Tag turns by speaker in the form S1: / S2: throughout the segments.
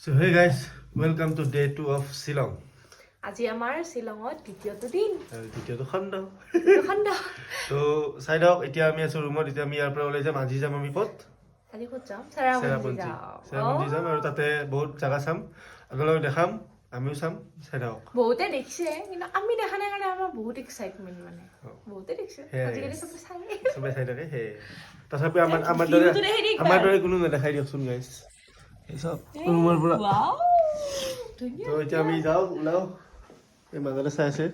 S1: So hey guys, welcome to day 2 of Shillong.
S2: আজি আমাৰ শ্বিলঙত দ্বিতীয়টো দিন
S1: দ্বিতীয়টো খণ্ড
S2: খণ্ড
S1: তো চাই দিয়ক এতিয়া আমি আছো ৰুমত এতিয়া আমি ইয়াৰ পৰা ওলাই যাম আজি যাম আমি ক'ত
S2: আজি ক'ত যাম চেৰাপুঞ্জী
S1: চেৰাপুঞ্জী যাম আৰু তাতে বহুত জাগা চাম আপোনালোকক দেখাম আমিও চাম চাই দিয়ক
S2: বহুতে দেখিছে কিন্তু আমি দেখা নাই কাৰণে আমাৰ বহুত এক্সাইটমেণ্ট মানে বহুতে দেখিছে আজিকালি
S1: চবে চাই থাকে হে তথাপি আমাৰ দৰে কোনো নেদেখাই দিয়কচোন গাইছ এই চব ৰুমৰ পৰা তো এতিয়া আমি যাওঁ ওলাওঁ এই মাজতে চাই আছে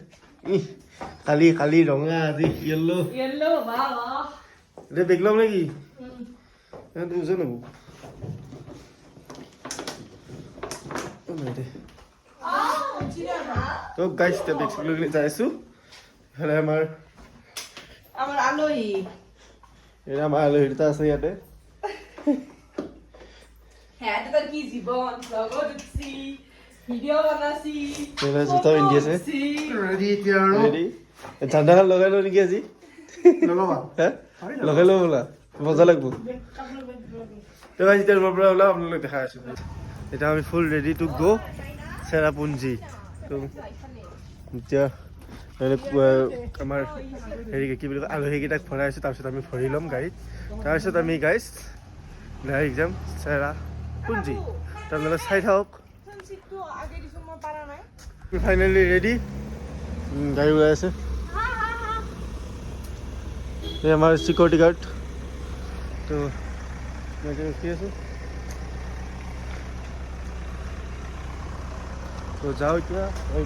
S1: কালি ৰঙা আজি য়েল্লো এতিয়া বেগ ল'ম নেকি দুজন হ'ব তো গাইছ এতিয়া বেগ লৈ কিনে যাই আছোঁ ইফালে আমাৰ
S2: আলহী
S1: এয়া আমাৰ আলহী দুটা আছে ইয়াতে
S2: কি জীৱন লগত উঠছি ভিডিঅ' বনাছি
S1: জোতা পিন্ধি আছে ৰেডি এতিয়া আৰু ৰেডি ঠাণ্ডাখন লগাই লওঁ নেকি আজি লগাই লওঁ বোলা মজা লাগব তো গাইছ এতিয়া ৰুমৰ পৰা ওলাওঁ আপোনালোক দেখাই আছোঁ এতিয়া আমি ফুল ৰেডি টু গ' চেৰাপুঞ্জী তো এতিয়া আমাৰ হেৰি কি বুলি কয় আলহীকেইটাক ভৰাই আছোঁ তাৰপিছত আমি ভৰি ল'ম গাড়ীত তাৰপিছত আমি গাইছ ডাইৰেক্ট যাম চেৰাপুঞ্জী আপোনালোকে চাই থাকক ফাইনেলি ৰেডি গাড়ী ওলাই আছে এই আমাৰ চিকিউৰিটি গাৰ্ড তো ৰখি আছোঁ তো যাওঁ এতিয়া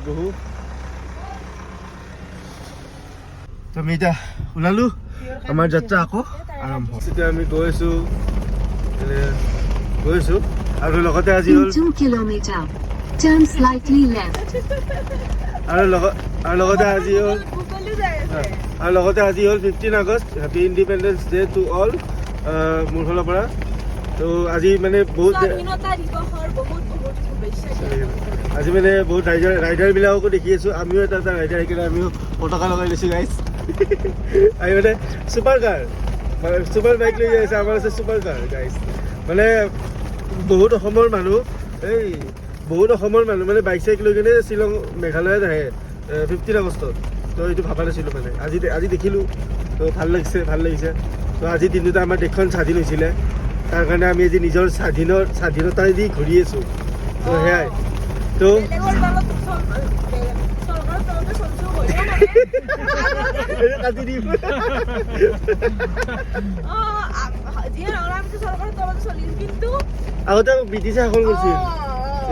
S1: বহু আমি এতিয়া ওলালোঁ আমাৰ যাত্ৰা আকৌ আৰম্ভ এতিয়া আমি গৈ আছোঁ আৰু লগতে আজি হ'ল
S3: 2 kilometer turn slightly left
S1: আৰু লগতে আজি হ'ল 15 August happy independence day to all মোৰ ফালৰ পৰা তো আজি মানে বহুত আজি মানে বহুত ৰাইডাৰবিলাককো দেখি আছোঁ আমিও এটা ৰাইডাৰ সেইকাৰণে আমিও পতাকা লগাই লৈছোঁ গাইছ আমি মানে ছুপাৰ বাইক লৈ যাই আছে আমাৰ আছে ছুপাৰ কাৰ গাইছ মানে বহুত অসমৰ মানুহ মানে বাইক চাইক লৈ কিনে শ্বিলং মেঘালয়ত আহে 15 আগষ্টত তো এইটো ভবা নাছিলোঁ মানে আজি দেখিলোঁ তো ভাল লাগিছে তো আজিৰ দিনটোতে আমাৰ দেশখন স্বাধীন হৈছিলে তাৰ কাৰণে আমি আজি নিজৰ স্বাধীনতাই দি ঘূৰি আছোঁ তো সেয়াই তো কাটি দিম আগতে ব্ৰিটিছে শাসন কৰিছিল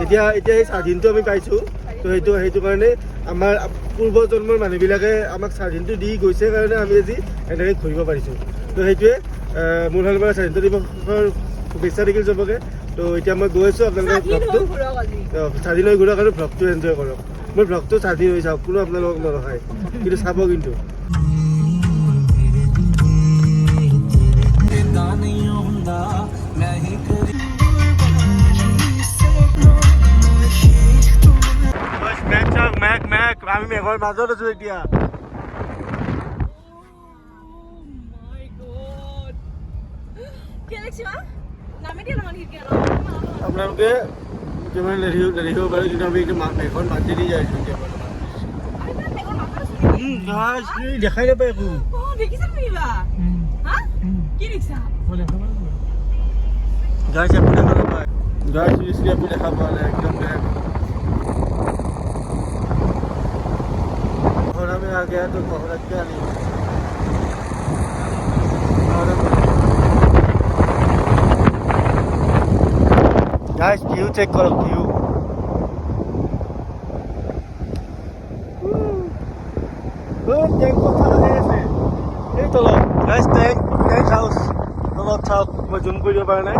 S1: এতিয়া সেই স্বাধীনটো আমি পাইছোঁ তো সেইটো কাৰণে আমাৰ পূৰ্বজন্মৰ মানুহবিলাকে আমাক স্বাধীনটো দি গৈছে কাৰণে আমি আজি এনেকৈ ঘূৰিব পাৰিছোঁ তো সেইটোৱে মোৰ ফালৰ পৰা স্বাধীনতা দিৱসৰ শুভেচ্ছা থাকিল চবকে তো এতিয়া মই গৈ আছোঁ আপোনালোকে ভ্লগটো স্বাধীন হৈ ঘূৰক আৰু ভ্লগটো এনজয় কৰক মোৰ ভ্লগটো স্বাধীন হৈ চাওক কোনো আপোনালোকক নৰখায় কিন্তু চাব কিন্তু আমি মেঘৰ মাজত আছো এতিয়া আপোনালোকে কিমান দেখিব পাৰে কিন্তু আমি একদম মেঘৰ মাজেদি যাই আছো এতিয়া দেখাই নাপায় একো গাছ একো দেখা নাপায় গাছ একো দেখা পোৱা নাই একদম में आ गया तो बहुत क्या नहीं गाइस व्यू चेक करो व्यू टैंक को था ऐसे এই তো গাইস ট্যাঙ্ক হাউস তলত চাওক মই জুম কৰিব পৰা নাই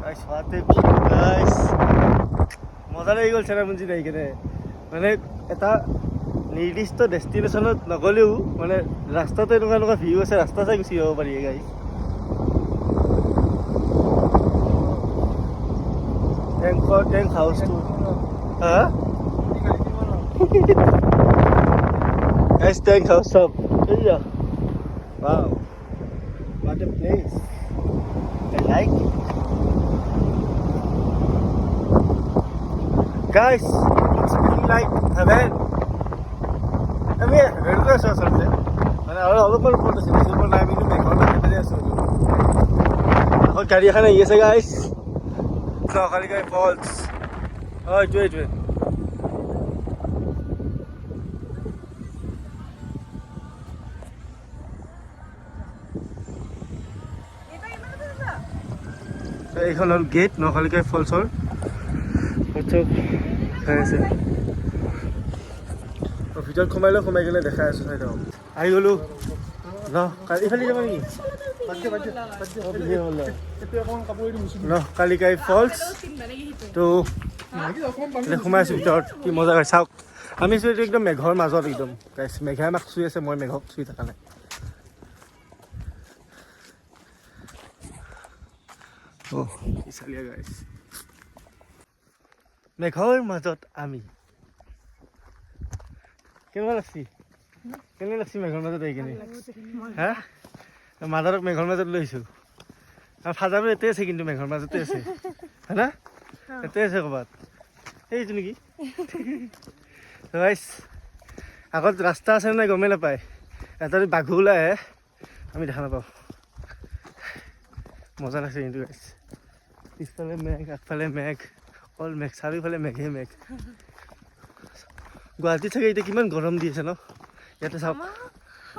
S1: গাইস ফাতে গাইস মজা লাগি গ'ল চেৰাপুঞ্জীত আহি কিনে মানে এটা নিৰ্দিষ্ট ডেষ্টিনেশ্যনত নগ'লেও মানে ৰাস্তাটো এনেকুৱা ভিউ আছে ৰাস্তা চাই গুচি যাব পাৰি গাইছ ট্যাঙ্ক হাউচটো হা ট্যাঙ্ক হাউচ সব wow what a place I like it Guys, it's feeling like heaven. আমি হেৰিতে আছোঁ আচলতে মানে আৰু অলপমান ওপৰত আছোঁ বেছি ওপৰত নাই কিন্তু মেঘৰ মাজতে আছোঁ আকৌ গাড়ী এখন আহি আছে গাইছ নকালিকাই ফলছ অঁ এইটোৱে এইখন হ'ল গেট নকালিকাই ফলছৰ চাই আছে ভিতৰত সোমাই কিনে দেখাই আছোঁ চাই দিয়ক আহি গ'লোঁ ন ইফালে যাব নেকি ন কালিকাই ফলছ তো সোমাই আছোঁ ভিতৰত কি মজা হয় চাওক আমি আছোঁ এইটো একদম মেঘৰ মাজত একদম গাইছ মেঘাই আমাক চুই আছে মই মেঘক চুই থকা নাই চালিয়া গাইছ মেঘৰ মাজত আমি কেনেকুৱা লাগছি মেঘৰ মাজত আহি কিনে হা মাদাৰক মেঘৰ মাজত লৈ আহিছোঁ আৰু ফাজাৰো এতে আছে কিন্তু মেঘৰ মাজতে আছে হয় না এতে আছে ক'ৰবাত এইটো নেকি গাইছ আগত ৰাস্তা আছে নাই গমেই নাপায় এটা বাঘু ওলাই আহে আমি দেখা নাপাওঁ মজা লাগছে কিন্তু গাইছ পিছফালে মেঘ আগফালে মেঘ অল মেঘ চাৰিওফালে মেঘে মেঘ গুৱাহাটীত চাগে এতিয়া কিমান গৰম দি আছে ন ইয়াতে চাওক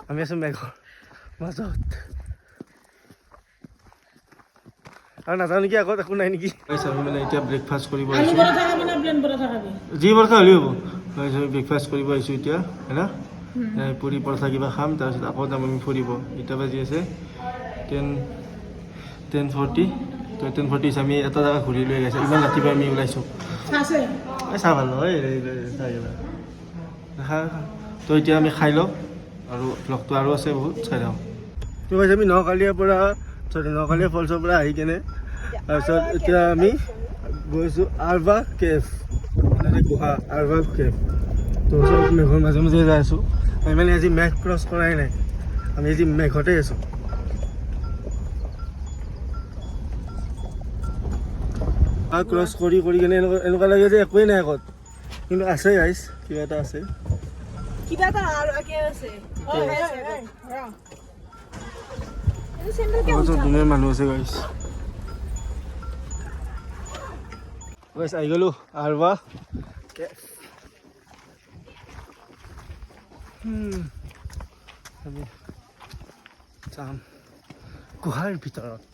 S1: আমি আছোঁ মেঘৰ মাজত আৰু নাজানো নেকি আগত একো নাই নেকি আমি মানে এতিয়া ব্ৰেকফাষ্ট কৰিব আহিছোঁ যি পৰঠা হ'লেও হ'ব আমি ব্ৰেকফাষ্ট কৰিব আহিছোঁ এতিয়া হয় না পুৰি পৰঠা কিবা খাম তাৰপিছত আকৌ যাম আমি ফুৰিব এতিয়া বাজি আছে 10:40 তো 10:40 আমি এটা জেগা ঘূৰি লৈ গৈছে ইমান ৰাতিপুৱা আমি ওলাইছোঁ চাহ ভাল নহয় তো এতিয়া আমি খাই লওঁ আৰু ব্লগটো আৰু আছে বহুত চাই লওঁ তো কৈছে আমি নকালিয়াৰ ফলছৰ পৰা আহি কেনে তাৰপিছত এতিয়া আমি গৈছোঁ আৰবা কেফ মানে গুহা আৰবা কেফ তো চব মেঘৰ মাজে মাজে যাই আছোঁ আমি মানে আজি মেঘ ক্ৰছ কৰাই নাই আমি আজি মেঘতে আছোঁ ক্ৰছ কৰি কেনে এনেকুৱা লাগে যে একোৱেই নাই আগত কিন্তু আছে গাইছ কিবা এটা আছে ধুনীয়া মানুহ আছে গাইছ আহি গ'লো আৰবা আমি যাম গুহাৰ ভিতৰত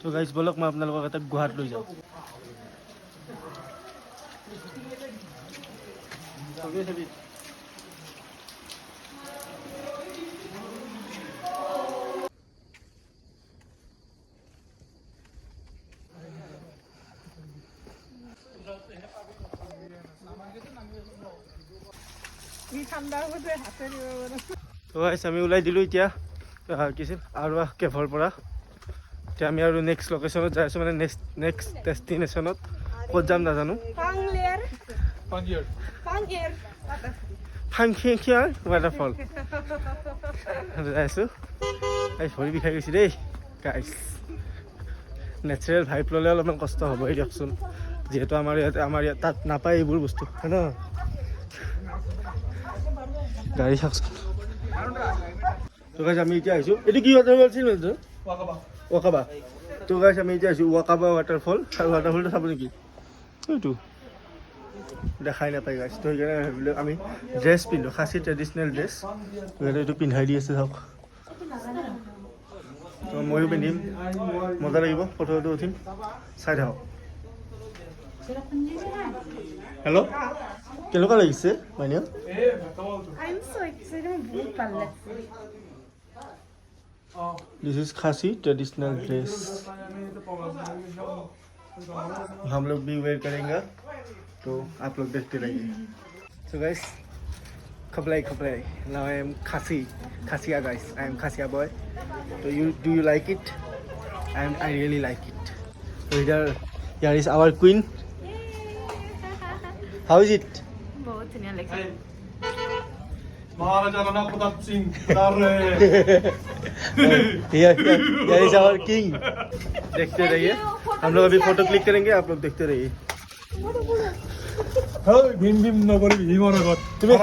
S1: তো গাইছ বলক মই আপোনালোকক এটা গুহাত লৈ যাওঁ তো গাইছ আমি ওলাই দিলোঁ এতিয়া কি আছিল আৰবা কেফৰ পৰা এতিয়া আমি আৰু নেক্সট লোকেশ্যনত যাই আছোঁ মানে নেক্সট ডেষ্টিনেশ্যনত ক'ত যাম নাজানো ফাংখিয়াৰ ৱাটাৰফল যাই আছোঁ ভৰি বিষাই গৈছে দেই গাইছ নেচাৰেল ভাইব ল'লে অলপমান কষ্ট হ'বই দিয়কচোন যিহেতু আমাৰ ইয়াত তাত নাপায় এইবোৰ বস্তু হয় ন গাড়ী চাওকচোন তো গাইছ আমি এতিয়া আহিছোঁ এইটো কি ৱাটাৰফল আছিল ৱাকাবা তো গাইছ আমি এতিয়া আহিছোঁ ৱাকাবা ৱাটাৰফল আৰু ৱাটাৰফলটো চাব নেকি এইটো দেখাই নাপায় গাইছ তো সেইকাৰণে ভাবিলোঁ আমি ড্ৰেছ পিন্ধো খাচী ট্ৰেডিশ্যনেল ড্ৰেছ সিহঁতে এইটো পিন্ধাই দি আছে চাওক তো ময়ো পিন্ধিম মজা লাগিব ফটো উঠিম চাই থাকক হেল্ল' কেনেকুৱা লাগিছে মাইনা This is Khasi traditional dress. हम लोग भी वेयर करेंगे तो आप लोग देखते रहिए. So guys, खबलाई. Now I am Khasia guys. I am Khasia boy. So do you like it? And I really like it. So here is our queen. How is it?
S2: बहुत धुनिया लगे
S4: महाराजा राणा प्रताप सिंह पधार रहे हैं।
S1: Here is our king. देखते रहिए, हम लोग अभी फोटो क्लिक करेंगे, आप लोग देखते रहिए।
S4: भीम भीम नगरी भीमरागत
S1: তুমি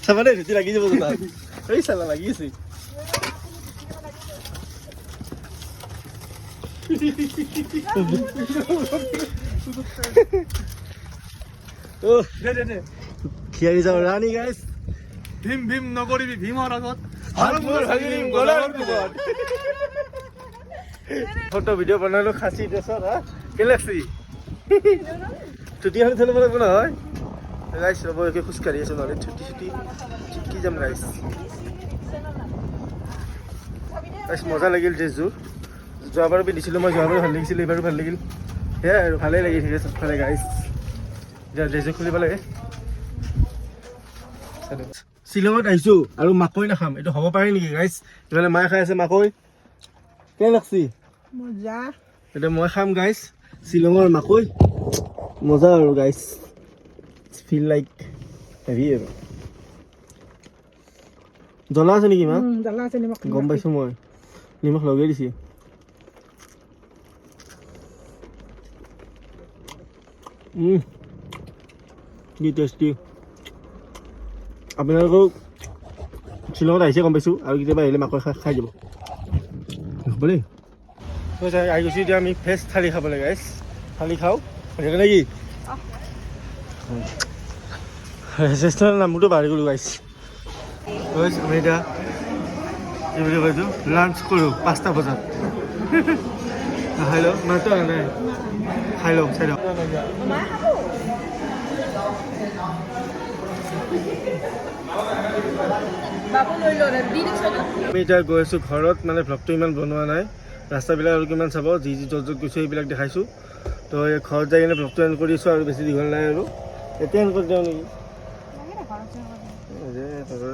S1: চাবা দেই ধুতি লাগি যাব তোমাৰ এই চালা লাগি আছে ও here is our Rani guys
S4: Bhim Bhim नगरी भीमरागत
S1: হারমোর হাগিম গলার কুবত ফটো ভিডিও বনালো খাসি দেশৰ হা কে লাগছি ছুটি হলে চলে বলে না হয় গাইস রব একে খুশকারি আছে নলে ছুটি কি যাম গাইস গাইস মজা লাগিল ড্ৰেছযোৰ যোৱাবাৰ বি দিছিলো মই যোৱাবাৰ ভাল লাগিছিল এইবাৰো ভাল লাগিল হে আৰু ভালে লাগি ঠিক আছে ভালে গাইস যা ড্ৰেছযোৰ খুলিব লাগে শ্বিলঙত আহিছো আৰু মাকৈ নাখাম এইটো হ'ব পাৰে নেকি গাইস ইফালে মায়ে খাই আছে মাকৈ কে লাগছি
S2: মজা
S1: এটা মই খাম গাইস শ্বিলঙৰ মাকৈ মজা আৰু গাইস ফিল লাইক হেভি আৰু জ্বলা আছে নেকি মা
S2: জ্বলা আছে নিমখ
S1: গম পাইছো মই নিমখ লগাই দিছি কি টেষ্টি আপোনালোকক শ্বিলঙত আহিছে গম পাইছোঁ আৰু কেতিয়াবা আহিলে মাকৈ খাই যাব হ'ব দেই আহি গৈছোঁ এতিয়া আমি ভেজ থালি খাব লাগে গাইছ থালি খাওঁ সেইকাৰণে কি ৰেষ্টুৰেণ্টৰ নামটো পাহৰি গ'লোঁ গাইছ আমি এতিয়া কি বুলি কৈছোঁ লাঞ্চ কৰোঁ 5টা বজাত খাই লওঁ মাতো অহা নাই খাই লওঁ চাই লওঁ আমি এতিয়া গৈ আছোঁ ঘৰত মানে ভ্লগটো ইমান বনোৱা নাই ৰাস্তাবিলাক আৰু কিমান চাব যি যি য'ত য'ত গৈছোঁ সেইবিলাক দেখাইছোঁ তো ঘৰত যাই কিনে ভ্লগটো এণ্ড কৰি আছোঁ আৰু বেছি দীঘল নাই আৰু এতিয়া এণ্ড কৰি দিওঁ নেকি আৰু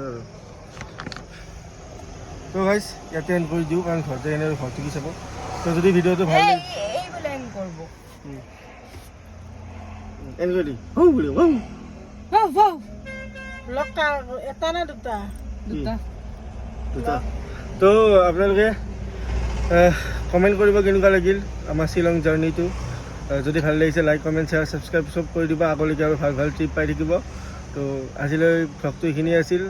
S1: তো গাইছ ইয়াতে এণ্ড কৰি দিওঁ কাৰণ ঘৰত যাই কিনে আৰু ঘৰটো কি চাব তো যদি ভিডিঅ'টো ভাল লাগে এণ্ড কৰি দিম বুলি দুটা তো আপোনালোকে কমেণ্ট কৰিব কেনেকুৱা লাগিল আমাৰ শ্বিলং জাৰ্ণিটো যদি ভাল লাগিছে লাইক কমেণ্ট শ্বেয়াৰ ছাবস্ক্ৰাইব চব কৰি দিব আগলৈকে আৰু ভাল ভাল ট্ৰিপ পাই থাকিব তো আজিলৈ ভ্লগটো এইখিনিয়ে আছিল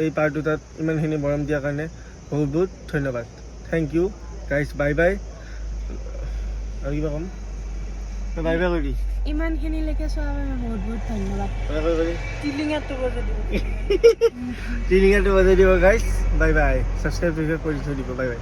S1: এই পাৰ্ট দুটাত ইমানখিনি মৰম দিয়াৰ কাৰণে বহুত বহুত ধন্যবাদ thank you guys bye bye আৰু কিবা ক'ম বাই বাই কৰি দি
S2: ইমানখিনিলৈকে চোৱাৰ বাবে বহুত বহুত ধন্যবাদ
S1: টিলিঙাটো বজাই দিব গাইজ বাই বাই ছাবস্ক্ৰাইব কৰি থৈ দিব বাই বাই